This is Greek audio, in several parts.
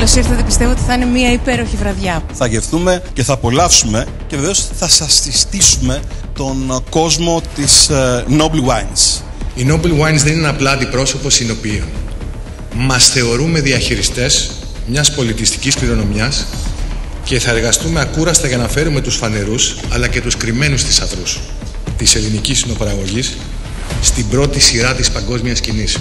Καλώς ήρθατε, πιστεύω ότι θα είναι μια υπέροχη βραδιά. Θα γευτούμε και θα απολαύσουμε και βεβαίως θα σας συστήσουμε τον κόσμο της Noble Wines. Η Noble Wines δεν είναι απλά αντιπρόσωπο συνοποιείων. Μας θεωρούμε διαχειριστές μιας πολιτιστικής κληρονομιάς και θα εργαστούμε ακούραστα για να φέρουμε τους φανερούς αλλά και τους κρυμμένους θησαυρούς της ελληνικής συνοπαραγωγής στην πρώτη σειρά της παγκόσμιας σκηνής.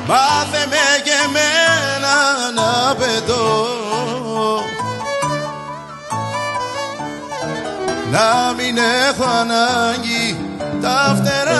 Μάθε με και εμένα να πετώ, να μην έχω ανάγκη τα φτερά